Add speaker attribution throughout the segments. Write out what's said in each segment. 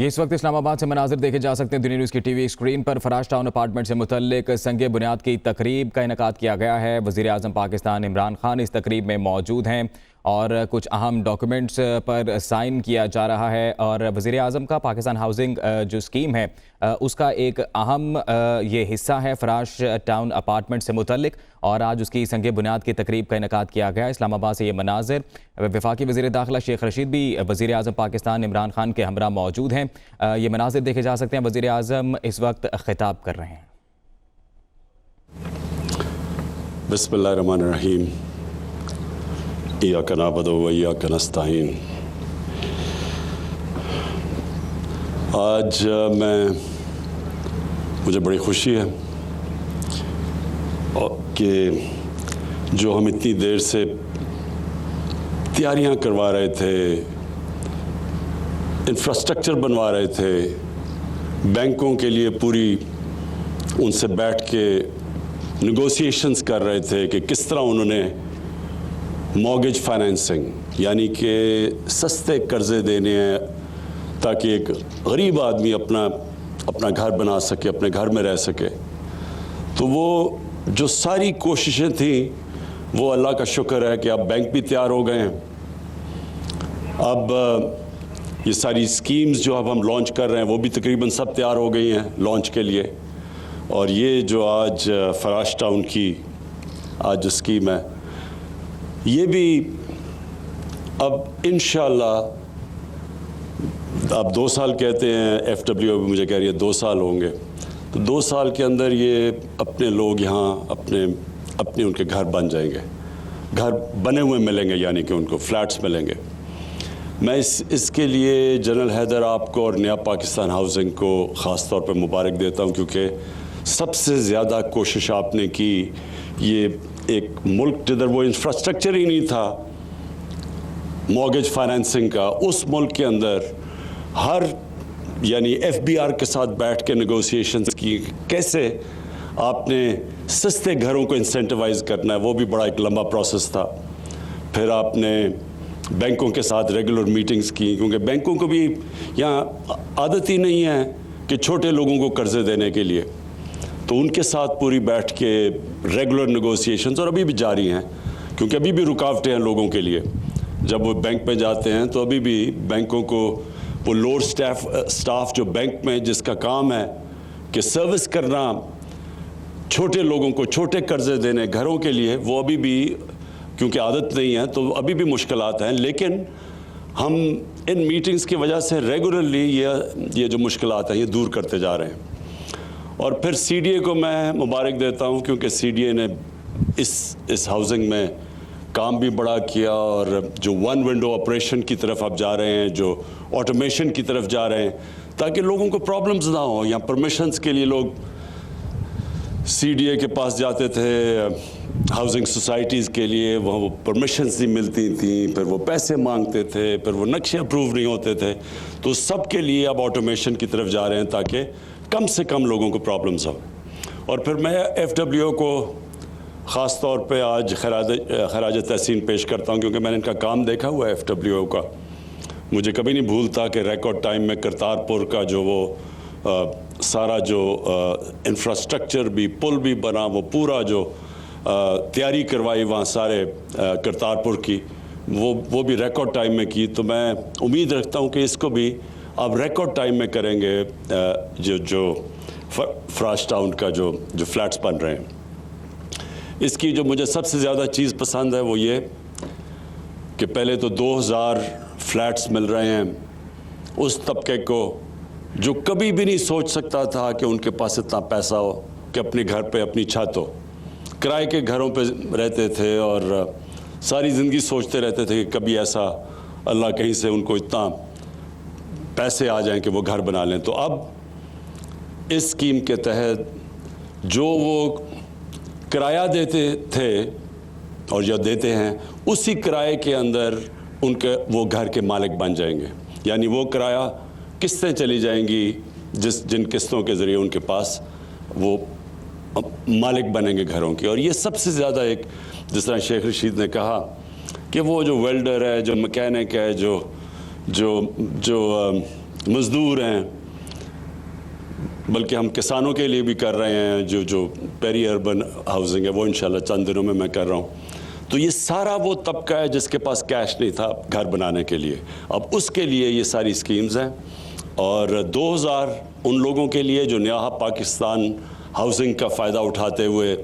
Speaker 1: ये इस वक्त इस्लामाबाद से मनाजिर देखे जा सकते हैं। दुनिया न्यूज़ की टीवी स्क्रीन पर फराश टाउन अपार्टमेंट से मुतल्लिक संग बुनियाद की तकरीब का इनेकाद किया गया है। वज़ीर आज़म पाकिस्तान इमरान खान इस तकरीब में मौजूद हैं और कुछ अहम डॉक्यूमेंट्स पर साइन किया जा रहा है। और वज़ीर आज़म का पाकिस्तान हाउसिंग जो स्कीम है उसका एक अहम ये हिस्सा है फराश टाउन अपार्टमेंट से मुतल्लिक, और आज उसकी संग बुनियाद की तकरीब का इनेकाद किया गया। इस्लामाबाद से ये मनाजिर, वफाकी वज़ीर दाखिला शेख रशीद भी वज़ीर आज़म पाकिस्तान इमरान खान के हमरा मौजूद हैं। ये मनाजिर देखे जा सकते हैं। वज़ीर आज़म इस वक्त खिताब कर रहे हैं।
Speaker 2: बिस्मिल्लाहिर्रहमानिर्रहीम, इय्याका नअबुदु व इय्याका नस्तईन। आज मुझे बड़ी खुशी है कि जो हम इतनी देर से तैयारियां करवा रहे थे, इंफ्रास्ट्रक्चर बनवा रहे थे, बैंकों के लिए पूरी उनसे बैठ के नेगोशिएशंस कर रहे थे कि किस तरह उन्होंने मॉर्गेज फाइनेंसिंग यानी कि सस्ते कर्ज़े देने हैं ताकि एक गरीब आदमी अपना घर बना सके, अपने घर में रह सके। तो वो जो सारी कोशिशें थी वो अल्लाह का शुक्र है कि अब बैंक भी तैयार हो गए हैं। अब ये सारी स्कीम्स जो अब हम लॉन्च कर रहे हैं वो भी तकरीबन सब तैयार हो गई हैं लॉन्च के लिए। और ये जो आज फराश टाउन की आज जो स्कीम है ये भी अब इंशाअल्लाह, अब 2 साल कहते हैं, FWO भी मुझे कह रही है 2 साल होंगे, तो 2 साल के अंदर ये अपने लोग यहाँ अपने उनके घर बन जाएंगे, घर बने हुए मिलेंगे, यानी कि उनको फ्लैट्स मिलेंगे। मैं इसके लिए जनरल हैदर आपको और नया पाकिस्तान हाउसिंग को ख़ास तौर पे मुबारक देता हूँ, क्योंकि सबसे ज़्यादा कोशिश आपने की। ये एक मुल्क जिधर वो इंफ्रास्ट्रक्चर ही नहीं था मॉर्गेज फाइनेंसिंग का, उस मुल्क के अंदर हर यानी FBR के साथ बैठ के नेगोशिएशंस की, कैसे आपने सस्ते घरों को इंसेंटिवाइज करना है, वो भी बड़ा एक लंबा प्रोसेस था। फिर आपने बैंकों के साथ रेगुलर मीटिंग्स की, क्योंकि बैंकों को भी यहाँ आदत ही नहीं है कि छोटे लोगों को कर्ज़े देने के लिए, तो उनके साथ पूरी बैठ के रेगुलर नेगोशिएशंस, और अभी भी जारी हैं, क्योंकि अभी भी रुकावटें हैं लोगों के लिए। जब वो बैंक में जाते हैं तो अभी भी बैंकों को वो लोअर स्टाफ जो बैंक में जिसका काम है कि सर्विस करना छोटे लोगों को, छोटे कर्ज़े देने घरों के लिए, वो अभी भी क्योंकि आदत नहीं है तो अभी भी मुश्किलात हैं। लेकिन हम इन मीटिंग्स की वजह से रेगुलरली ये जो मुश्किलात हैं ये दूर करते जा रहे हैं। और फिर CDA को मैं मुबारक देता हूँ, क्योंकि CDA ने इस हाउसिंग में काम भी बड़ा किया, और जो वन विंडो ऑपरेशन की तरफ आप जा रहे हैं, जो ऑटोमेशन की तरफ जा रहे हैं, ताकि लोगों को प्रॉब्लम्स ना हो। या परमिशंस के लिए लोग CDA के पास जाते थे, हाउसिंग सोसाइटीज़ के लिए, वहाँ वो परमिशंस नहीं मिलती थी, फिर वो पैसे मांगते थे, फिर वो नक्शे अप्रूव नहीं होते थे। तो सब के लिए अब ऑटोमेशन की तरफ जा रहे हैं ताकि कम से कम लोगों को प्रॉब्लम्स हो। और फिर मैं FWO को ख़ास तौर पे आज खराज तहसीन पेश करता हूँ, क्योंकि मैंने इनका काम देखा हुआ है FWO का। मुझे कभी नहीं भूलता कि रिकॉर्ड टाइम में करतारपुर का जो वो सारा जो इंफ्रास्ट्रक्चर भी, पुल भी बना, वो पूरा जो तैयारी करवाई वहाँ सारे करतारपुर की, वो भी रिकॉर्ड टाइम में की। तो मैं उम्मीद रखता हूँ कि इसको भी अब रिकॉर्ड टाइम में करेंगे, जो फराश टाउन का जो फ्लैट्स बन रहे हैं। इसकी जो मुझे सबसे ज़्यादा चीज़ पसंद है वो ये कि पहले तो 2000 फ्लैट्स मिल रहे हैं उस तबके को जो कभी भी नहीं सोच सकता था कि उनके पास इतना पैसा हो कि अपने घर पे अपनी छत हो। किराए के घरों पे रहते थे और सारी ज़िंदगी सोचते रहते थे कि कभी ऐसा अल्लाह कहीं से उनको इतना पैसे आ जाएं कि वो घर बना लें। तो अब इस स्कीम के तहत जो वो किराया देते थे और जो देते हैं, उसी किराए के अंदर उनके वो घर के मालिक बन जाएंगे। यानी वो किराया किस्तें चली जाएंगी, जिन किस्तों के ज़रिए उनके पास वो मालिक बनेंगे घरों के। और ये सबसे ज़्यादा एक, जिस तरह शेख रशीद ने कहा कि वो जो वेल्डर है, जो मैकेनिक है, जो مزدور ہیں، بلکہ ہم کسانوں کے لیے بھی کر رہے ہیں، جو پیری اربن ہاؤسنگ ہے وہ انشاءاللہ چند دنوں میں کر رہا ہوں۔ تو یہ سارا وہ طبقہ ہے جس کے پاس کیش نہیں تھا گھر بنانے کے لیے، اب اس کے لیے یہ ساری سکیمز ہیں۔ اور 2000 ان لوگوں کے لیے جو نیا پاکستان ہاؤسنگ کا فائدہ اٹھاتے ہوئے،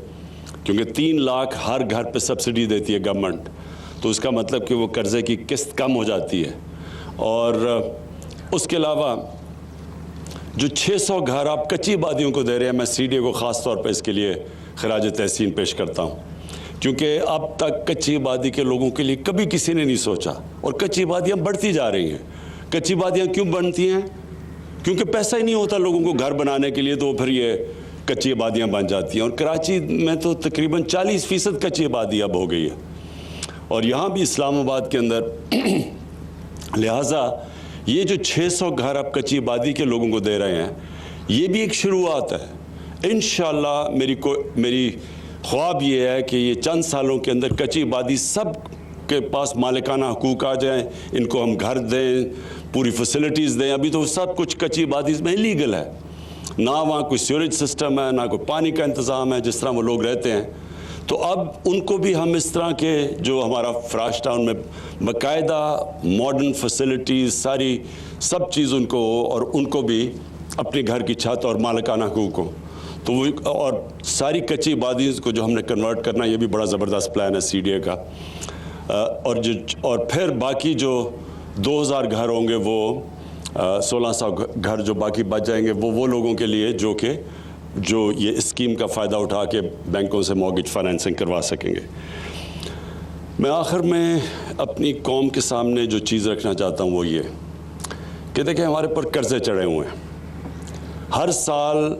Speaker 2: کیونکہ 3 لاکھ ہر گھر پہ سبسڈی دیتی ہے گورنمنٹ، تو اس کا مطلب کہ وہ قرضے کی قسط کم ہو جاتی ہے۔ اور اس کے علاوہ جو 600 گھر آپ کچی آبادیوں کو دے رہے ہیں، میں سی ڈی اے کو خاص طور پہ اس کے لیے خراج تحسین پیش کرتا ہوں، کیونکہ اب تک کچی آبادی کے لوگوں کے لیے کبھی کسی نے نہیں سوچا، اور کچی آبادیاں بڑھتی جا رہی ہیں۔ کچی آبادیاں کیوں بنتی ہیں؟ کیونکہ پیسہ ہی نہیں ہوتا لوگوں کو گھر بنانے کے لیے، تو پھر یہ کچی آبادیاں بن جاتی ہیں۔ اور کراچی میں تو تقریباً 40% کچی آبادی اب ہو گئی ہے، اور یہاں بھی اسلام آباد کے اندر۔ لہٰذا یہ جو 600 گھر اب کچی آبادی کے لوگوں کو دے رہے ہیں، یہ بھی ایک شروعات ہے۔ انشاءاللہ میری خواب یہ ہے کہ یہ چند سالوں کے اندر کچی آبادی سب کے پاس مالکانہ حقوق آ جائیں، ان کو ہم گھر دیں، پوری فیسلٹیز دیں۔ ابھی تو سب کچھ کچی آبادی میں لیگل ہے، نہ وہاں کوئی سیوریج سسٹم ہے، نہ کوئی پانی کا انتظام ہے جس طرح وہ لوگ رہتے ہیں۔ تو اب ان کو بھی ہم اس طرح کے جو ہمارا فراش ٹاؤن میں باقاعدہ ماڈرن فیسلٹیز سب چیز ان کو ہو، اور ان کو بھی اپنے گھر کی چھت اور مالکانہ حقوق ہو، تو وہ اور ساری کچی آبادیز کو جو ہم نے کنورٹ کرنا، یہ بھی بڑا زبردست پلان ہے سی ڈی اے کا۔ اور پھر باقی جو 2000 گھر ہوں گے، وہ 1600 گھر جو باقی بچ جائیں گے، وہ لوگوں کے لیے جو یہ اسکیم کا فائدہ اٹھا کے بینکوں سے مورگیج فائنینسنگ کروا سکیں گے۔ میں آخر میں اپنی قوم کے سامنے جو چیز رکھنا چاہتا ہوں وہ یہ کہ دیکھیں، ہمارے پر قرضے چڑھے ہوئے ہیں، ہر سال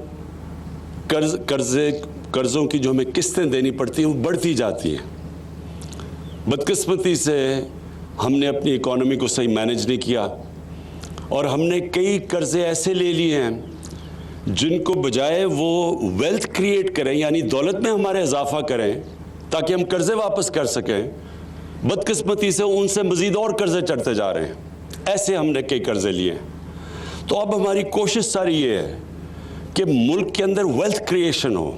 Speaker 2: قرضوں کی جو ہمیں قسطیں دینی پڑتی ہیں وہ بڑھتی جاتی ہیں۔ بدقسمتی سے ہم نے اپنی اکانومی کو صحیح مینیج نہیں کیا، اور ہم نے کئی قرضے ایسے لے لیے ہیں جن کو بجائے وہ ویلتھ کریٹ کریں، یعنی دولت میں ہمارے اضافہ کریں تاکہ ہم قرضے واپس کر سکیں، بدقسمتی سے ان سے مزید اور قرضے چڑھتے جا رہے ہیں۔ ایسے ہم نے کئی قرضے لیے ہیں۔ تو اب ہماری کوشش ساری یہ ہے کہ ملک کے اندر ویلتھ کریشن ہو،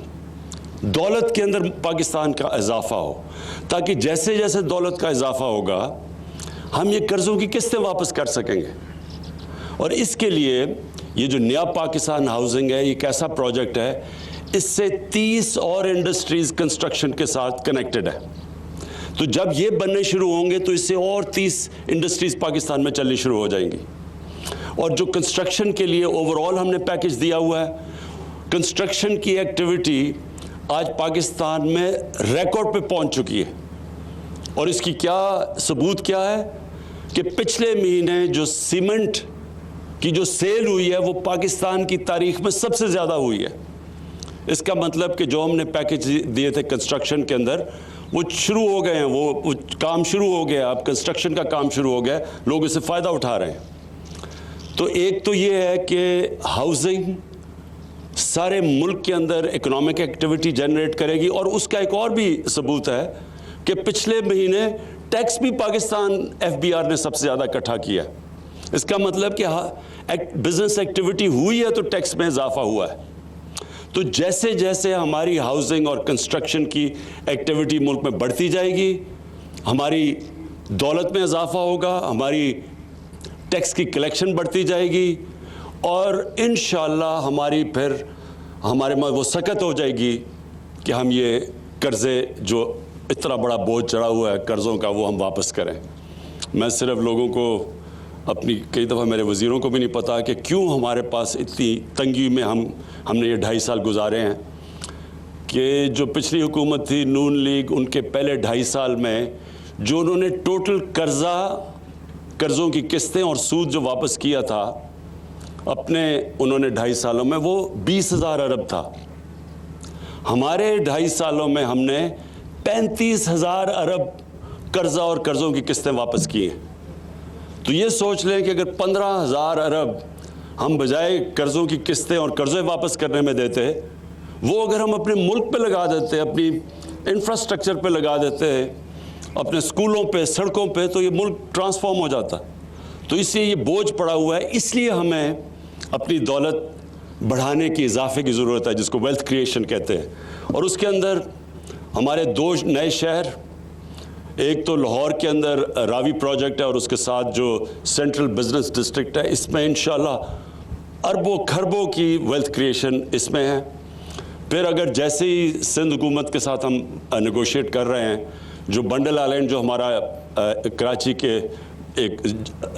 Speaker 2: دولت کے اندر پاکستان کا اضافہ ہو، تاکہ جیسے جیسے دولت کا اضافہ ہوگا ہم یہ قرضوں کی قسطیں واپس کر سکیں گے۔ اور اس کے لیے یہ جو نیا پاکستان ہاؤسنگ ہے، یہ ایک ایسا پروجیکٹ ہے، اس سے 30 اور انڈسٹریز کنسٹرکشن کے ساتھ کنیکٹڈ ہے۔ تو جب یہ بننے شروع ہوں گے تو اس سے اور 30 انڈسٹریز پاکستان میں چلنی شروع ہو جائیں گی۔ اور جو کنسٹرکشن کے لیے اوور آل ہم نے پیکج دیا ہوا ہے، کنسٹرکشن کی ایکٹیویٹی آج پاکستان میں ریکارڈ پہ پہنچ چکی ہے۔ اور اس کی کیا ثبوت کیا ہے کہ پچھلے مہینے جو سیمنٹ کی جو سیل ہوئی ہے وہ پاکستان کی تاریخ میں سب سے زیادہ ہوئی ہے۔ اس کا مطلب کہ جو ہم نے پیکج دیے تھے کنسٹرکشن کے اندر، وہ شروع ہو گئے ہیں، وہ کام شروع ہو گیا، اب کنسٹرکشن کا کام شروع ہو گیا، لوگ اس سے فائدہ اٹھا رہے ہیں۔ تو ایک تو یہ ہے کہ ہاؤسنگ سارے ملک کے اندر اکنامک ایکٹیویٹی جنریٹ کرے گی، اور اس کا ایک اور بھی ثبوت ہے کہ پچھلے مہینے ٹیکس بھی پاکستان ایف بی آر نے سب سے زیادہ اکٹھا کیا ہے۔ اس کا مطلب کہ بزنس ایکٹیویٹی ہوئی ہے تو ٹیکس میں اضافہ ہوا ہے۔ تو جیسے جیسے ہماری ہاؤسنگ اور کنسٹرکشن کی ایکٹیویٹی ملک میں بڑھتی جائے گی، ہماری دولت میں اضافہ ہوگا، ہماری ٹیکس کی کلیکشن بڑھتی جائے گی، اور انشاءاللہ ہمارے وہ سکت ہو جائے گی کہ ہم یہ قرضے جو اتنا بڑا بوجھ چڑھا ہوا ہے قرضوں کا، وہ ہم واپس کریں۔ میں صرف لوگوں کو اپنی کئی دفعہ میرے وزیروں کو بھی نہیں پتا کہ کیوں ہمارے پاس اتنی تنگی میں ہم نے یہ 2.5 سال گزارے ہیں، کہ جو پچھلی حکومت تھی نون لیگ، ان کے پہلے 2.5 سال میں جو انہوں نے ٹوٹل قرضوں کی قسطیں اور سود جو واپس کیا تھا انہوں نے 2.5 سالوں میں، وہ 20,000 ارب تھا۔ ہمارے 2.5 سالوں میں ہم نے 35,000 ارب قرضہ اور قرضوں کی قسطیں واپس کی ہیں۔ تو یہ سوچ لیں کہ اگر 15,000 ارب ہم بجائے قرضوں کی قسطیں اور قرضے واپس کرنے میں دیتے، وہ اگر ہم اپنے ملک پہ لگا دیتے، اپنی انفراسٹرکچر پہ لگا دیتے، اپنے اسکولوں پہ، سڑکوں پہ، تو یہ ملک ٹرانسفارم ہو جاتا۔ तो इसलिए ये बोझ पड़ा हुआ है, इसलिए हमें अपनी दौलत बढ़ाने की, इजाफे की ज़रूरत है, जिसको वेल्थ क्रिएशन कहते हैं। और उसके अंदर हमारे 2 नए शहर, एक तो लाहौर के अंदर रावी प्रोजेक्ट है और उसके साथ जो सेंट्रल बिजनेस डिस्ट्रिक्ट है, इसमें इंशाल्लाह अरबों खरबों की वेल्थ क्रिएशन इसमें है। फिर अगर जैसे ही सिंध हुकूमत के साथ हम नेगोशिएट कर रहे हैं, जो बंडल आइलैंड जो हमारा कराची के एक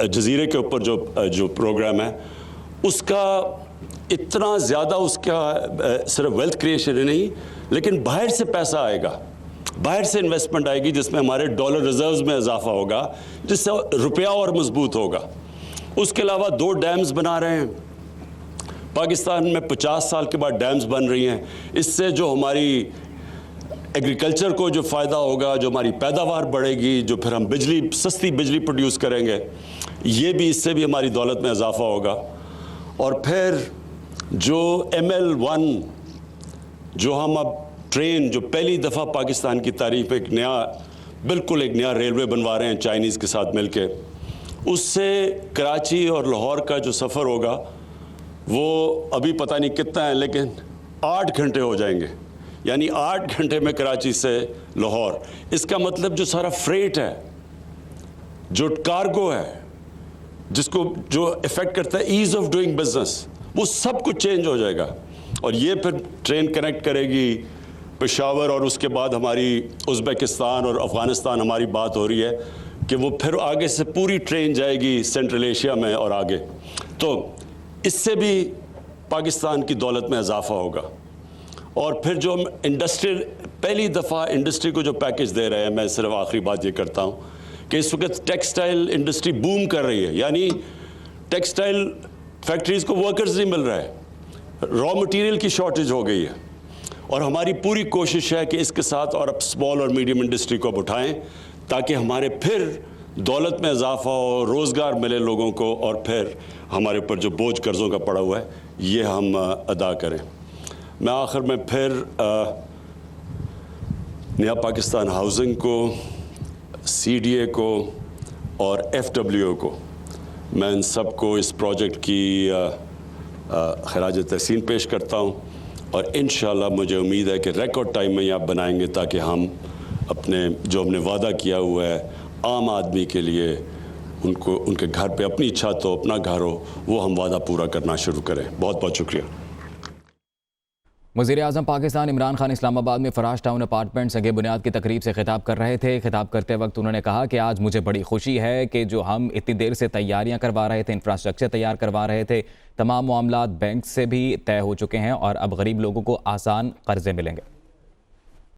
Speaker 2: जजीरे के ऊपर जो प्रोग्राम है, उसका इतना ज़्यादा उसका सिर्फ वेल्थ क्रिएशन ही नहीं, लेकिन बाहर से पैसा आएगा, बाहर से इन्वेस्टमेंट आएगी, जिसमें हमारे डॉलर रिजर्व्स में इजाफा होगा, जिससे रुपया और मजबूत होगा। उसके अलावा 2 डैम्स बना रहे हैं पाकिस्तान में, 50 साल के बाद डैम्स बन रही हैं। इससे जो हमारी एग्रीकल्चर को जो फ़ायदा होगा, जो हमारी पैदावार बढ़ेगी, जो फिर हम बिजली, सस्ती बिजली प्रोड्यूस करेंगे, ये भी, इससे भी हमारी दौलत में इजाफा होगा। और फिर जो ML1 जो हम अब ट्रेन, जो पहली दफ़ा पाकिस्तान की तारीफ में बिल्कुल एक नया रेलवे बनवा रहे हैं चाइनीज़ के साथ मिलके, उससे कराची और लाहौर का जो सफ़र होगा वो अभी पता नहीं कितना है, लेकिन 8 घंटे हो जाएंगे। यानी 8 घंटे में कराची से लाहौर। इसका मतलब जो सारा फ्रेट है, जो कार्गो है, जिसको जो इफ़ेक्ट करता है ईज़ ऑफ डूइंग बिजनेस, वो सब कुछ चेंज हो जाएगा। और ये फिर ट्रेन कनेक्ट करेगी पेशावर, और उसके बाद हमारी उज़्बेकिस्तान और अफ़गानिस्तान, हमारी बात हो रही है कि वो फिर आगे से पूरी ट्रेन जाएगी सेंट्रल एशिया में और आगे। तो इससे भी पाकिस्तान की दौलत में इजाफा होगा। और फिर जो हम इंडस्ट्रियल, पहली दफ़ा इंडस्ट्री को जो पैकेज दे रहे हैं, मैं सिर्फ आखिरी बात ये करता हूँ कि इस वक्त टेक्सटाइल इंडस्ट्री बूम कर रही है, यानी टेक्सटाइल फैक्ट्रीज़ को वर्कर्स नहीं मिल रहा है, रॉ मटेरियल की शॉर्टेज हो गई है। और हमारी पूरी कोशिश है कि इसके साथ और अब स्मॉल और मीडियम इंडस्ट्री को अब उठाएं, ताकि हमारे फिर दौलत में इजाफा हो, रोज़गार मिले लोगों को, और फिर हमारे ऊपर जो बोझ कर्ज़ों का पड़ा हुआ है ये हम अदा करें। मैं आखिर में फिर नया पाकिस्तान हाउसिंग को, CDA को और FWO को, मैं इन सब को इस प्रोजेक्ट की खराज तहसीन पेश करता हूँ। और इंशाल्लाह मुझे उम्मीद है कि रिकॉर्ड टाइम में ये आप बनाएंगे, ताकि हम अपने जो हमने वादा किया हुआ है आम आदमी के लिए, उनको उनके घर पे अपनी छत हो, अपना घर हो, वो हम वादा पूरा करना शुरू करें। बहुत बहुत शुक्रिया।
Speaker 1: वज़ीर-ए-आज़म पाकिस्तान इमरान खान इस्लामाबाद में फराश टाउन अपार्टमेंट संगे बुनियाद की तकरीब से खिताब कर रहे थे। खिताब करते वक्त उन्होंने कहा कि आज मुझे बड़ी खुशी है कि जो हम इतनी देर से तैयारियां करवा रहे थे, इंफ्रास्ट्रक्चर तैयार करवा रहे थे, तमाम मामलात बैंक से भी तय हो चुके हैं और अब गरीब लोगों को आसान कर्जे मिलेंगे।